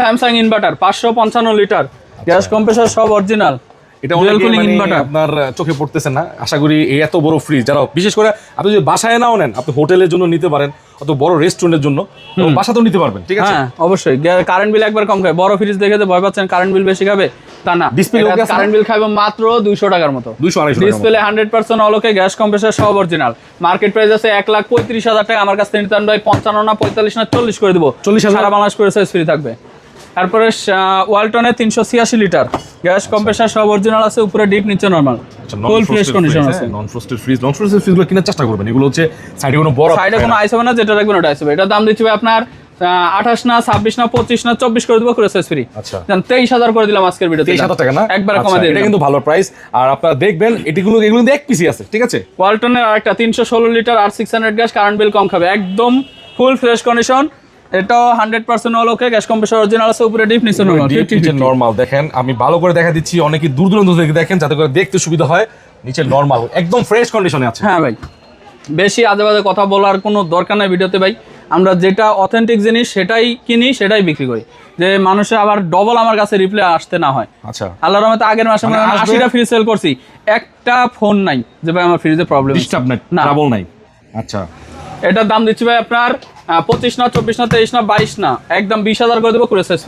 Samsung inverter 555 litre gas compressor সব original. এটা আপনার চোখে পড়তেছে না, আশা করি এই এত বড় ফ্রিজ যারা বিশেষ করে আপনি যদি বাসায় নাও নেন, আপনি হোটেলের জন্য নিতে পারেন, অত বড় রেস্টুরেন্টের জন্য বাসাতেও নিতে পারবেন। ঠিক আছে, হ্যাঁ অবশ্যই কারেন্ট বিল একবার কম খায়। বড় ফ্রিজ দেখে ভয় পাচ্ছেন কারেন্ট বিল বেশি খাবে, তা না। ডিসপ্লে কারেন্ট বিল খাবে মাত্র 200 টাকার মতো। 200-250 ডিসপ্লে 100% অলোকে, গ্যাস কম্প্রেসর সব অরিজিনাল। মার্কেট প্রাইস আছে 1,35,000 টাকা। আমার কাছ থেকে নিতে ভাই 55 না 45 না 40 করে দেবো। 40,000 সারা বাংলাদেশ করে সাইজ ফ্রি থাকবে। তারপরে ওয়ালটনের 386 লিটার গ্যাস কম্প্রেসর সব অরিজিনাল আছে, উপরে ডিপ নিচে নরমাল, ফুল ফ্রেশ কন্ডিশন আছে। নন ফ্রস্টেড ফ্রিজগুলো কেনার চেষ্টা করবেন। এগুলো হচ্ছে সাইডে কোনো বড় সাইডে কোনো আইস হবে না, যেটা রাখবেন ওটা আইস হবে। এটার দাম দিচ্ছি ভাই আপনার 28 না 26 না 25 না 24 করে দেবো, করে সাইজ ফ্রি। আচ্ছা, 23,000 করে দিলাম আজকের ভিডিওতে। 23,000 টাকা না, একবার কমে দিলাম। এটা কিন্তু ভালো প্রাইস। আর আপনারা দেখবেন এগুলো কিন্তু এক পিসি আছে। ঠিক আছে, ওয়ালটনের আরেকটা 316 লিটার আর 600 গ্যাস, কারেন্ট বিল কম খাবে, একদম ফুল ফ্রেশ কন্ডিশন। এটাও 100% অল ওকে, গ্যাস কম্প্রেসর অরিজিনাল আছে, উপরে ডিপ নিচে নরমাল। দেখেন আমি ভালো করে দেখা দিচ্ছি, অনেকে দূর দূরান্ত থেকে দেখেন যাতে করে দেখতে সুবিধা হয়। নিচে নরমাল একদম ফ্রেশ কন্ডিশনে আছে। হ্যাঁ ভাই, বেশি আজে বাজে কথা বলার কোনো দরকার নাই ভিডিওতে ভাই। আমরা যেটা অথেন্টিক জিনিস সেটাই কিনি, সেটাই বিক্রি করি, যে মানুষে আবার ডবল আমার কাছে রিপ্লাই আসতে না হয়। আচ্ছা, আল্লাহর রহমতে আগের মাসে 80টা ফ্রিজ সেল করছি, একটা ফোন নাই যে ভাই আমার ফ্রিজে প্রবলেম ডিস্টার্ব নাই, ট্রাবল নাই। আচ্ছা, এটার দাম দিচ্ছি ভাই আপনার 25 না 24 না 23 না 22 না, একদম 20,000 করে দেবো, করে সাইজ ফ্রি।